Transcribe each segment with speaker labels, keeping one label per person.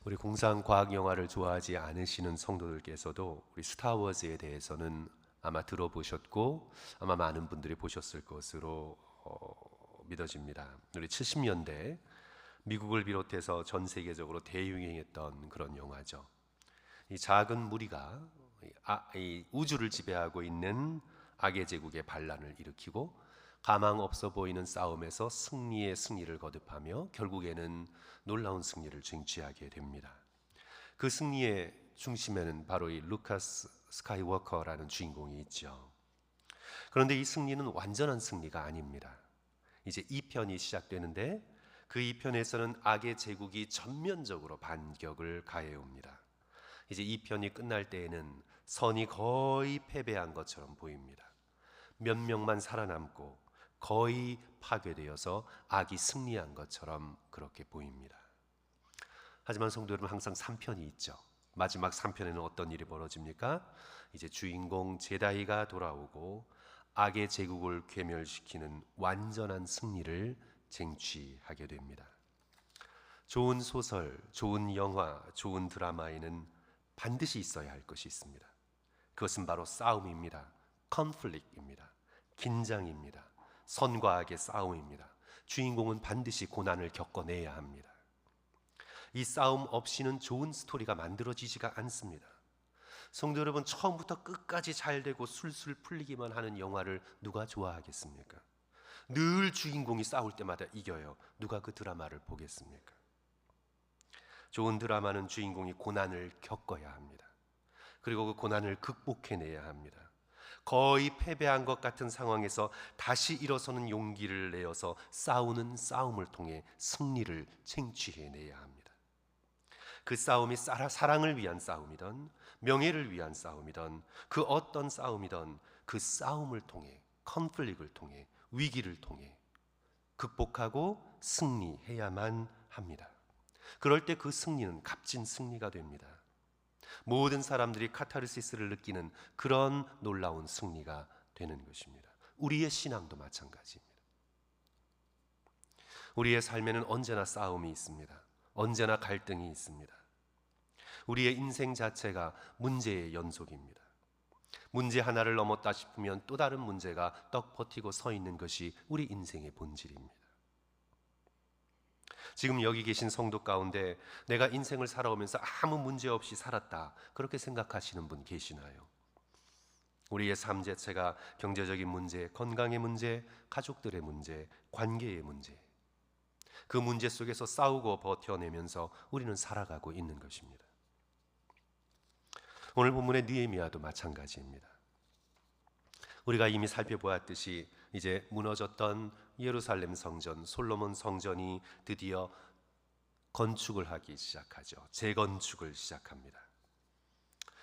Speaker 1: 우리 공상 과학 영화를 좋아하지 않으시는 성도들께서도 우리 스타워즈에 대해서는 아마 들어보셨고 아마 많은 분들이 보셨을 것으로 믿어집니다. 우리 70년대 미국을 비롯해서 전 세계적으로 대유행했던 그런 영화죠. 이 작은 무리가 이 우주를 지배하고 있는 악의 제국의 반란을 일으키고 가망 없어 보이는 싸움에서 승리의 승리를 거듭하며 결국에는 놀라운 승리를 쟁취하게 됩니다. 그 승리의 중심에는 바로 이 루카스 스카이워커라는 주인공이 있죠. 그런데 이 승리는 완전한 승리가 아닙니다. 이제 2편이 시작되는데 그 2편에서는 악의 제국이 전면적으로 반격을 가해옵니다. 이제 2편이 끝날 때에는 선이 거의 패배한 것처럼 보입니다. 몇 명만 살아남고 거의 파괴되어서 악이 승리한 것처럼 그렇게 보입니다. 하지만 성도 여러분, 항상 3편이 있죠. 마지막 3편에는 어떤 일이 벌어집니까? 이제 주인공 제다이가 돌아오고 악의 제국을 괴멸시키는 완전한 승리를 쟁취하게 됩니다. 좋은 소설, 좋은 영화, 좋은 드라마에는 반드시 있어야 할 것이 있습니다. 그것은 바로 싸움입니다. 컨플릭트입니다. 긴장입니다. 선과 악의 싸움입니다. 주인공은 반드시 고난을 겪어내야 합니다. 이 싸움 없이는 좋은 스토리가 만들어지지가 않습니다. 성도 여러분, 처음부터 끝까지 잘 되고 술술 풀리기만 하는 영화를 누가 좋아하겠습니까? 늘 주인공이 싸울 때마다 이겨요. 누가 그 드라마를 보겠습니까? 좋은 드라마는 주인공이 고난을 겪어야 합니다. 그리고 그 고난을 극복해내야 합니다. 거의 패배한 것 같은 상황에서 다시 일어서는 용기를 내어서 싸우는 싸움을 통해 승리를 쟁취해내야 합니다. 그 싸움이 사랑을 위한 싸움이든 명예를 위한 싸움이든 그 어떤 싸움이든 그 싸움을 통해, 컨플릭을 통해, 위기를 통해 극복하고 승리해야만 합니다. 그럴 때 그 승리는 값진 승리가 됩니다. 모든 사람들이 카타르시스를 느끼는 그런 놀라운 승리가 되는 것입니다. 우리의 신앙도 마찬가지입니다. 우리의 삶에는 언제나 싸움이 있습니다. 언제나 갈등이 있습니다. 우리의 인생 자체가 문제의 연속입니다. 문제 하나를 넘었다 싶으면 또 다른 문제가 떡 버티고 서 있는 것이 우리 인생의 본질입니다. 지금 여기 계신 성도 가운데 내가 인생을 살아오면서 아무 문제 없이 살았다, 그렇게 생각하시는 분 계시나요? 우리의 삶 자체가 경제적인 문제, 건강의 문제, 가족들의 문제, 관계의 문제, 그 문제 속에서 싸우고 버텨내면서 우리는 살아가고 있는 것입니다. 오늘 본문의 느헤미야도 마찬가지입니다. 우리가 이미 살펴보았듯이 이제 무너졌던 예루살렘 성전, 솔로몬 성전이 드디어 건축을 하기 시작하죠. 재건축을 시작합니다.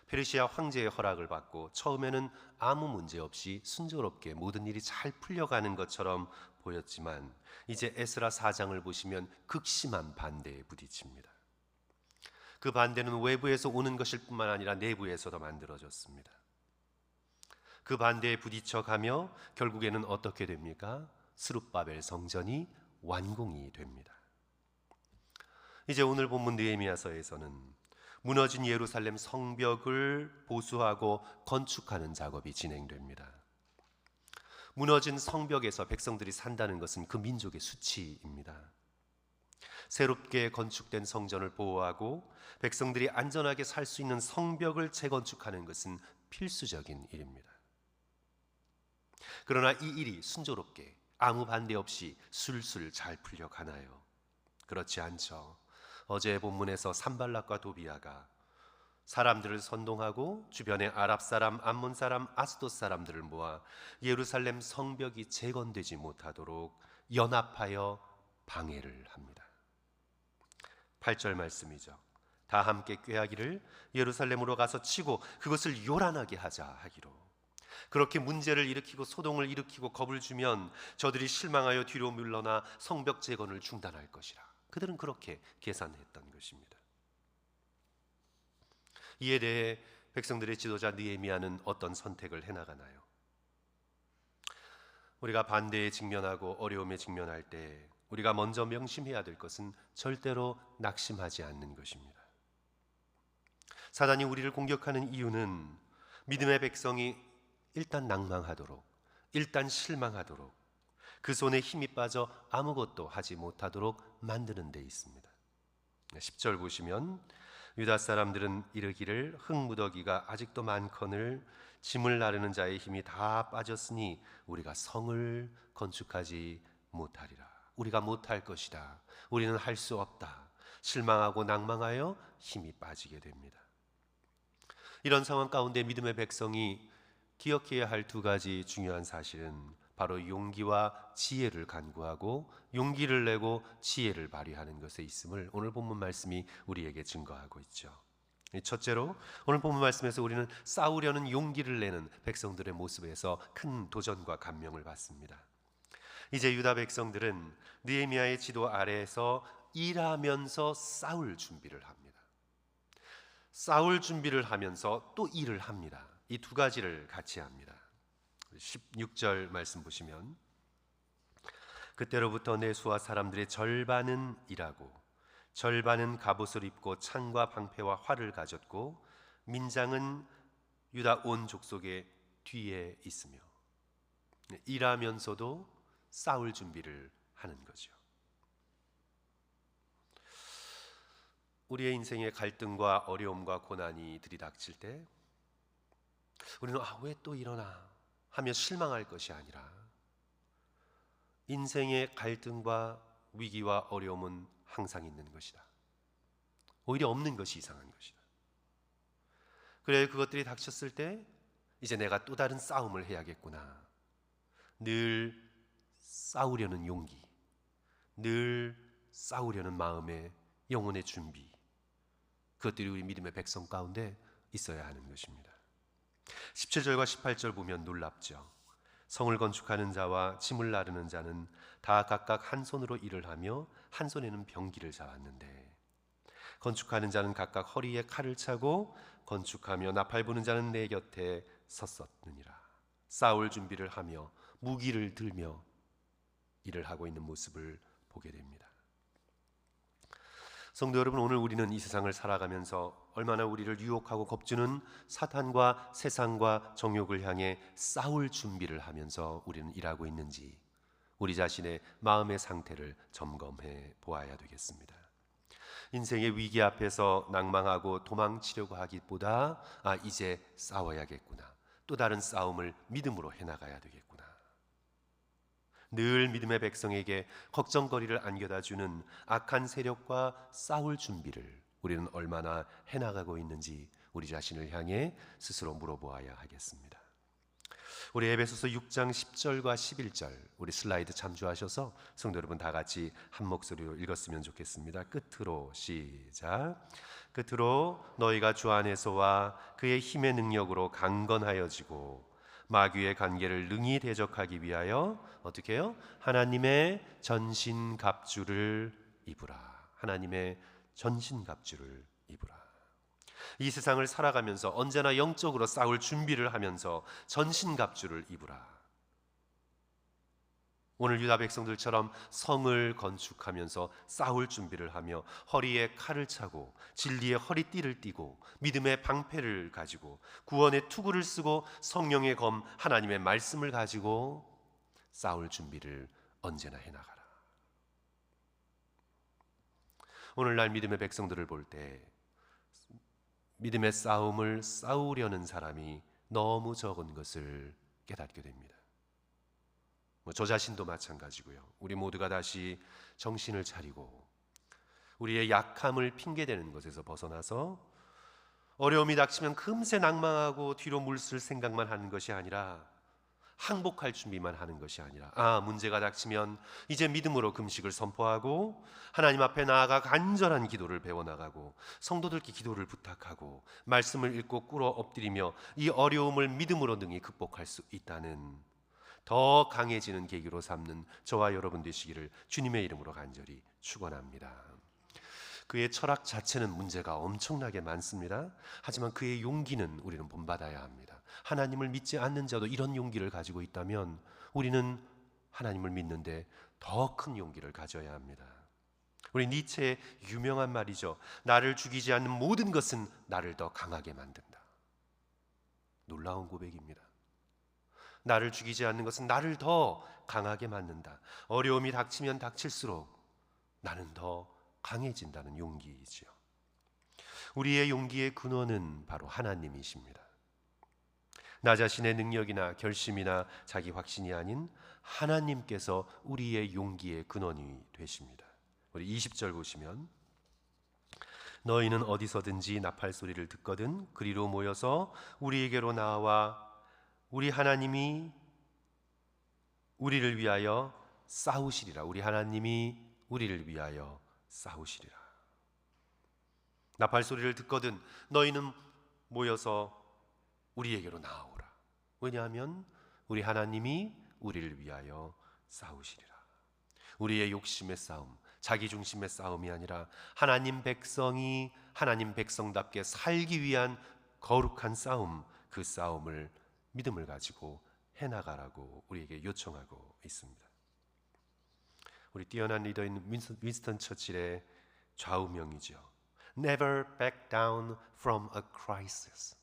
Speaker 1: 페르시아 황제의 허락을 받고 처음에는 아무 문제 없이 순조롭게 모든 일이 잘 풀려가는 것처럼 보였지만 이제 에스라 4장을 보시면 극심한 반대에 부딪힙니다. 그 반대는 외부에서 오는 것일 뿐만 아니라 내부에서도 만들어졌습니다. 그 반대에 부딪혀가며 결국에는 어떻게 됩니까? 스룹바벨 성전이 완공이 됩니다. 이제 오늘 본문 느헤미야서에서는 무너진 예루살렘 성벽을 보수하고 건축하는 작업이 진행됩니다. 무너진 성벽에서 백성들이 산다는 것은 그 민족의 수치입니다. 새롭게 건축된 성전을 보호하고 백성들이 안전하게 살 수 있는 성벽을 재건축하는 것은 필수적인 일입니다. 그러나 이 일이 순조롭게 아무 반대 없이 술술 잘 풀려가나요? 그렇지 않죠. 어제 본문에서 산발락과 도비아가 사람들을 선동하고 주변의 아랍 사람, 암몬 사람, 아스돗 사람들을 모아 예루살렘 성벽이 재건되지 못하도록 연합하여 방해를 합니다. 8절 말씀이죠. 다 함께 꾀하기를 예루살렘으로 가서 치고 그것을 요란하게 하자 하기로. 그렇게 문제를 일으키고 소동을 일으키고 겁을 주면 저들이 실망하여 뒤로 물러나 성벽 재건을 중단할 것이라. 그들은 그렇게 계산했던 것입니다. 이에 대해 백성들의 지도자 느헤미야는 어떤 선택을 해나가나요? 우리가 반대에 직면하고 어려움에 직면할 때 우리가 먼저 명심해야 될 것은 절대로 낙심하지 않는 것입니다. 사단이 우리를 공격하는 이유는 믿음의 백성이 일단 낭망하도록, 일단 실망하도록, 그 손에 힘이 빠져 아무것도 하지 못하도록 만드는 데 있습니다. 10절 보시면 유다 사람들은 이르기를 흙무더기가 아직도 많거늘 짐을 나르는 자의 힘이 다 빠졌으니 우리가 성을 건축하지 못하리라. 우리가 못할 것이다. 우리는 할 수 없다. 실망하고 낭망하여 힘이 빠지게 됩니다. 이런 상황 가운데 믿음의 백성이 기억해야 할 두 가지 중요한 사실은 바로 용기와 지혜를 간구하고 용기를 내고 지혜를 발휘하는 것에 있음을 오늘 본문 말씀이 우리에게 증거하고 있죠. 첫째로 오늘 본문 말씀에서 우리는 싸우려는 용기를 내는 백성들의 모습에서 큰 도전과 감명을 받습니다. 이제 유다 백성들은 느헤미야의 지도 아래에서 일하면서 싸울 준비를 합니다. 싸울 준비를 하면서 또 일을 합니다. 이 두 가지를 같이 합니다. 16절 말씀 보시면 그때로부터 내수와 사람들의 절반은 일하고 절반은 갑옷을 입고 창과 방패와 활을 가졌고 민장은 유다 온 족속의 뒤에 있으며, 일하면서도 싸울 준비를 하는 거죠. 우리의 인생의 갈등과 어려움과 고난이 들이닥칠 때 우리는 왜 또 일어나 하며 실망할 것이 아니라 인생의 갈등과 위기와 어려움은 항상 있는 것이다. 오히려 없는 것이 이상한 것이다. 그래, 그것들이 닥쳤을 때 이제 내가 또 다른 싸움을 해야겠구나. 늘 싸우려는 용기, 늘 싸우려는 마음의 영혼의 준비, 그것들이 우리 믿음의 백성 가운데 있어야 하는 것입니다. 17절과 18절 보면 놀랍죠. 성을 건축하는 자와 짐을 나르는 자는 다 각각 한 손으로 일을 하며 한 손에는 병기를 잡았는데 건축하는 자는 각각 허리에 칼을 차고 건축하며 나팔 부는 자는 내 곁에 섰었느니라. 싸울 준비를 하며 무기를 들며 일을 하고 있는 모습을 보게 됩니다. 성도 여러분, 오늘 우리는 이 세상을 살아가면서 얼마나 우리를 유혹하고 겁주는 사탄과 세상과 정욕을 향해 싸울 준비를 하면서 우리는 일하고 있는지 우리 자신의 마음의 상태를 점검해 보아야 되겠습니다. 인생의 위기 앞에서 낭망하고 도망치려고 하기보다 이제 싸워야겠구나, 또 다른 싸움을 믿음으로 해나가야 되겠구나. 늘 믿음의 백성에게 걱정거리를 안겨다주는 악한 세력과 싸울 준비를 우리는 얼마나 해나가고 있는지 우리 자신을 향해 스스로 물어보아야 하겠습니다. 우리 에베소서 6장 10절과 11절 우리 슬라이드 참조하셔서 성도 여러분 다 같이 한 목소리로 읽었으면 좋겠습니다. 끝으로 시작. 끝으로 너희가 주 안에서와 그의 힘의 능력으로 강건하여지고 마귀의 관계를 능히 대적하기 위하여 어떻게 해요? 하나님의 전신갑주를 입으라. 하나님의 전신갑주를 입으라. 이 세상을 살아가면서 언제나 영적으로 싸울 준비를 하면서 전신갑주를 입으라. 오늘 유다 백성들처럼 성을 건축하면서 싸울 준비를 하며 허리에 칼을 차고 진리의 허리띠를 띠고 믿음의 방패를 가지고 구원의 투구를 쓰고 성령의 검 하나님의 말씀을 가지고 싸울 준비를 언제나 해나가라. 오늘날 믿음의 백성들을 볼 때 믿음의 싸움을 싸우려는 사람이 너무 적은 것을 깨닫게 됩니다. 저 자신도 마찬가지고요. 우리 모두가 다시 정신을 차리고 우리의 약함을 핑계대는 것에서 벗어나서 어려움이 닥치면 금세 낭망하고 뒤로 물쓸 생각만 하는 것이 아니라 항복할 준비만 하는 것이 아니라 문제가 닥치면 이제 믿음으로 금식을 선포하고 하나님 앞에 나아가 간절한 기도를 배워나가고 성도들께 기도를 부탁하고 말씀을 읽고 꿇어 엎드리며 이 어려움을 믿음으로 능히 극복할 수 있다는 더 강해지는 계기로 삼는 저와 여러분 되시기를 주님의 이름으로 간절히 축원합니다. 그의 철학 자체는 문제가 엄청나게 많습니다. 하지만 그의 용기는 우리는 본받아야 합니다. 하나님을 믿지 않는 자도 이런 용기를 가지고 있다면 우리는 하나님을 믿는데 더 큰 용기를 가져야 합니다. 우리 니체의 유명한 말이죠. 나를 죽이지 않는 모든 것은 나를 더 강하게 만든다. 놀라운 고백입니다. 나를 죽이지 않는 것은 나를 더 강하게 만든다. 어려움이 닥치면 닥칠수록 나는 더 강해진다는 용기이지요. 우리의 용기의 근원은 바로 하나님이십니다. 나 자신의 능력이나 결심이나 자기 확신이 아닌 하나님께서 우리의 용기의 근원이 되십니다. 우리 20절 보시면 너희는 어디서든지 나팔 소리를 듣거든 그리로 모여서 우리에게로 나와 우리 하나님이 우리를 위하여 싸우시리라. 우리 하나님이 우리를 위하여 싸우시리라. 나팔 소리를 듣거든 너희는 모여서 우리에게로 나오라. 왜냐하면 우리 하나님이 우리를 위하여 싸우시리라. 우리의 욕심의 싸움, 자기 중심의 싸움이 아니라 하나님 백성이 하나님 백성답게 살기 위한 거룩한 싸움, 그 싸움을 믿음을 가지고 해나가라고 우리에게 요청하고 있습니다. 우리 뛰어난 리더인 윈스턴 처칠의 좌우명이죠. Never back down from a crisis.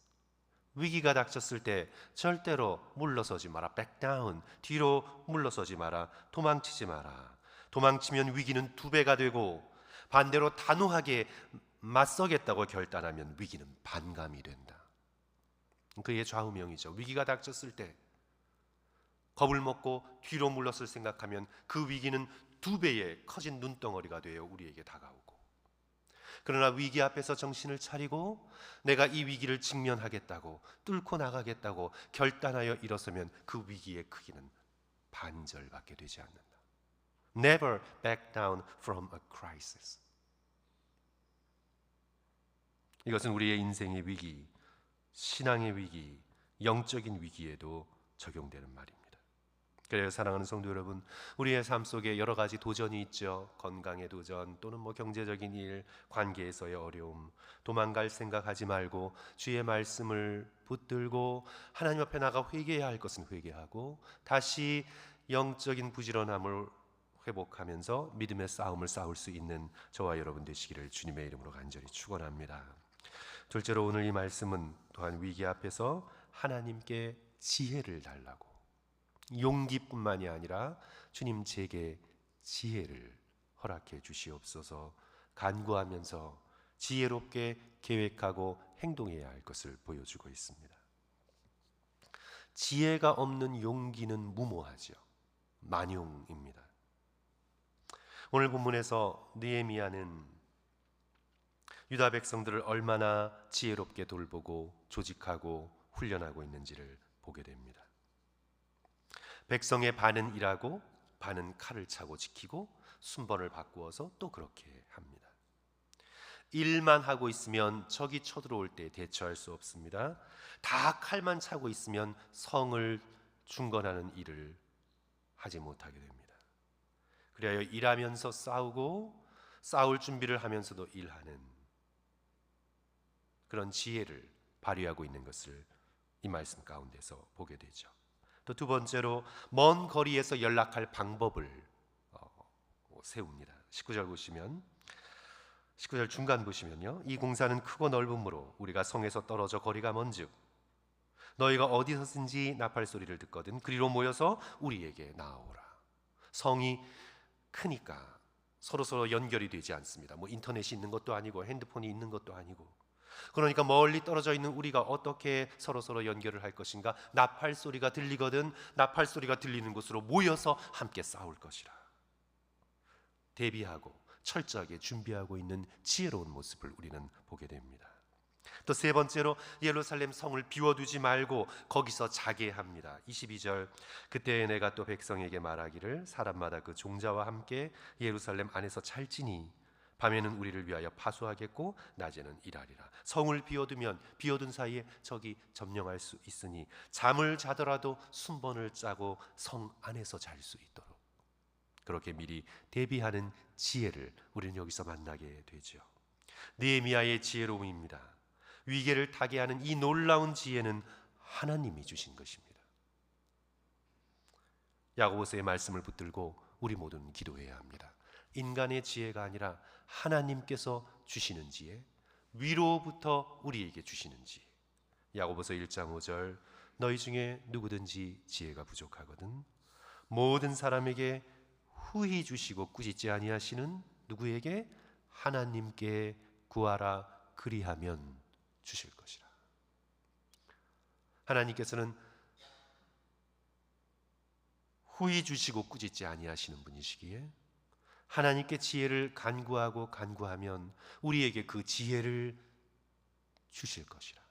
Speaker 1: 위기가 닥쳤을 때 절대로 물러서지 마라. back down, 뒤로 물러서지 마라. 도망치지 마라. 도망치면 위기는 2배가 되고 반대로 단호하게 맞서겠다고 결단하면 위기는 반감이 된다. 그의 좌우명이죠. 위기가 닥쳤을 때 겁을 먹고 뒤로 물러설 생각하면 그 위기는 2배의 커진 눈덩어리가 되어 우리에게 다가오고, 그러나 위기 앞에서 정신을 차리고 내가 이 위기를 직면하겠다고 뚫고 나가겠다고 결단하여 일어서면 그 위기의 크기는 반절밖에 되지 않는다. Never back down from a crisis. 이것은 우리의 인생의 위기, 신앙의 위기, 영적인 위기에도 적용되는 말입니다. 그래서 사랑하는 성도 여러분, 우리의 삶 속에 여러 가지 도전이 있죠. 건강의 도전 또는 경제적인 일, 관계에서의 어려움. 도망갈 생각하지 말고 주의 말씀을 붙들고 하나님 앞에 나가 회개해야 할 것은 회개하고 다시 영적인 부지런함을 회복하면서 믿음의 싸움을 싸울 수 있는 저와 여러분 되시기를 주님의 이름으로 간절히 축원합니다. 둘째로 오늘 이 말씀은 또한 위기 앞에서 하나님께 지혜를 달라고, 용기뿐만이 아니라 주님 제게 지혜를 허락해 주시옵소서 간구하면서 지혜롭게 계획하고 행동해야 할 것을 보여주고 있습니다. 지혜가 없는 용기는 무모하죠. 만용입니다. 오늘 본문에서 느헤미야는 유다 백성들을 얼마나 지혜롭게 돌보고 조직하고 훈련하고 있는지를 보게 됩니다. 백성의 반은 일하고 반은 칼을 차고 지키고 순번을 바꾸어서 또 그렇게 합니다. 일만 하고 있으면 적이 쳐들어올 때 대처할 수 없습니다. 다 칼만 차고 있으면 성을 중건하는 일을 하지 못하게 됩니다. 그래야 일하면서 싸우고 싸울 준비를 하면서도 일하는 그런 지혜를 발휘하고 있는 것을 이 말씀 가운데서 보게 되죠. 또 두 번째로 먼 거리에서 연락할 방법을 세웁니다. 19절 보시면 19절 중간 보시면요, 이 공사는 크고 넓음으로 우리가 성에서 떨어져 거리가 먼즉 너희가 어디서든지 나팔 소리를 듣거든 그리로 모여서 우리에게 나오라. 성이 크니까 서로 연결이 되지 않습니다. 인터넷이 있는 것도 아니고 핸드폰이 있는 것도 아니고, 그러니까 멀리 떨어져 있는 우리가 어떻게 서로 연결을 할 것인가? 나팔 소리가 들리거든 나팔 소리가 들리는 곳으로 모여서 함께 싸울 것이라. 대비하고 철저하게 준비하고 있는 지혜로운 모습을 우리는 보게 됩니다. 또 세 번째로 예루살렘 성을 비워두지 말고 거기서 자게 합니다. 22절 그때 내가 또 백성에게 말하기를 사람마다 그 종자와 함께 예루살렘 안에서 찰지니 밤에는 우리를 위하여 파수하겠고 낮에는 일하리라. 성을 비워두면 비워둔 사이에 적이 점령할 수 있으니 잠을 자더라도 순번을 짜고 성 안에서 잘 수 있도록 그렇게 미리 대비하는 지혜를 우리는 여기서 만나게 되죠. 느헤미야의 지혜로움입니다. 위기를 타게 하는 이 놀라운 지혜는 하나님이 주신 것입니다. 야고보서의 말씀을 붙들고 우리 모두는 기도해야 합니다. 인간의 지혜가 아니라 하나님께서 주시는 지혜, 위로부터 우리에게 주시는 지혜. 야고보서 1장 5절, 너희 중에 누구든지 지혜가 부족하거든 모든 사람에게 후히 주시고 꾸짖지 아니하시는 누구에게? 하나님께 구하라, 그리하면 주실 것이라. 하나님께서는 후히 주시고 꾸짖지 아니하시는 분이시기에 하나님께 지혜를 간구하면 우리에게 그 지혜를 주실 것이라.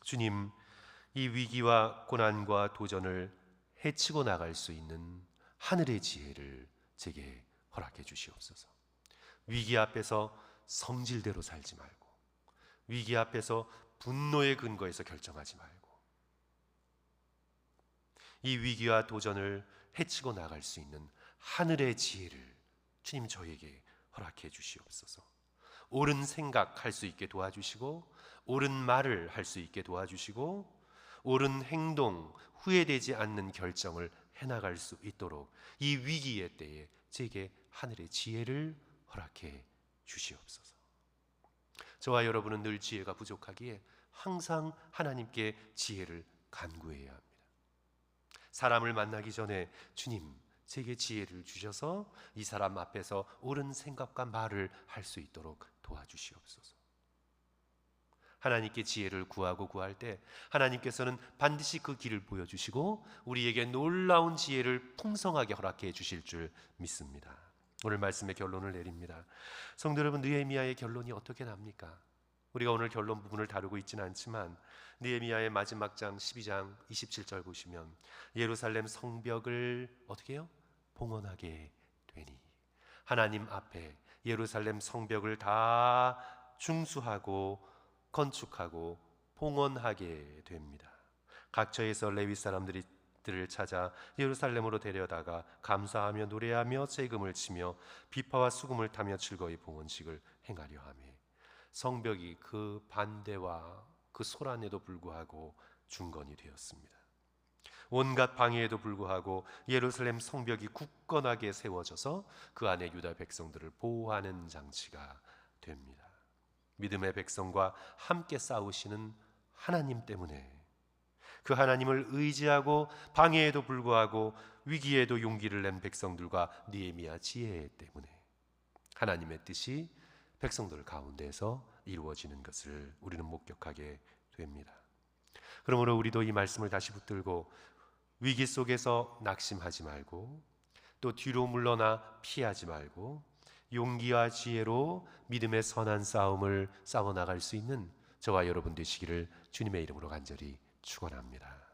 Speaker 1: 주님, 이 위기와 고난과 도전을 헤치고 나갈 수 있는 하늘의 지혜를 제게 허락해 주시옵소서. 위기 앞에서 성질대로 살지 말고, 위기 앞에서 분노의 근거에서 결정하지 말고, 이 위기와 도전을 헤치고 나갈 수 있는 하늘의 지혜를 주님 저에게 허락해 주시옵소서. 옳은 생각할 수 있게 도와주시고, 옳은 말을 할 수 있게 도와주시고, 옳은 행동, 후회되지 않는 결정을 해나갈 수 있도록 이 위기의 때에 제게 하늘의 지혜를 허락해 주시옵소서. 저와 여러분은 늘 지혜가 부족하기에 항상 하나님께 지혜를 간구해야 합니다. 사람을 만나기 전에 주님, 제게 지혜를 주셔서 이 사람 앞에서 옳은 생각과 말을 할 수 있도록 도와주시옵소서. 하나님께 지혜를 구할 때 하나님께서는 반드시 그 길을 보여주시고 우리에게 놀라운 지혜를 풍성하게 허락해 주실 줄 믿습니다. 오늘 말씀의 결론을 내립니다. 성도 여러분, 느헤미야의 결론이 어떻게 납니까? 우리가 오늘 결론 부분을 다루고 있지는 않지만 느헤미야의 마지막 장 12장 27절 보시면 예루살렘 성벽을 어떻게 해요? 봉헌하게 되니, 하나님 앞에 예루살렘 성벽을 다 중수하고 건축하고 봉헌하게 됩니다. 각처에서 레위 사람들을 찾아 예루살렘으로 데려다가 감사하며 노래하며 세금을 치며 비파와 수금을 타며 즐거이 봉헌식을 행하려 하며 성벽이 그 반대와 그 소란에도 불구하고 중건이 되었습니다. 온갖 방해에도 불구하고 예루살렘 성벽이 굳건하게 세워져서 그 안에 유다 백성들을 보호하는 장치가 됩니다. 믿음의 백성과 함께 싸우시는 하나님 때문에, 그 하나님을 의지하고 방해에도 불구하고 위기에도 용기를 낸 백성들과 느헤미야 지혜 때문에 하나님의 뜻이 백성들 가운데서 이루어지는 것을 우리는 목격하게 됩니다. 그러므로 우리도 이 말씀을 다시 붙들고 위기 속에서 낙심하지 말고 또 뒤로 물러나 피하지 말고 용기와 지혜로 믿음의 선한 싸움을 싸워나갈 수 있는 저와 여러분 되시기를 주님의 이름으로 간절히 축원합니다.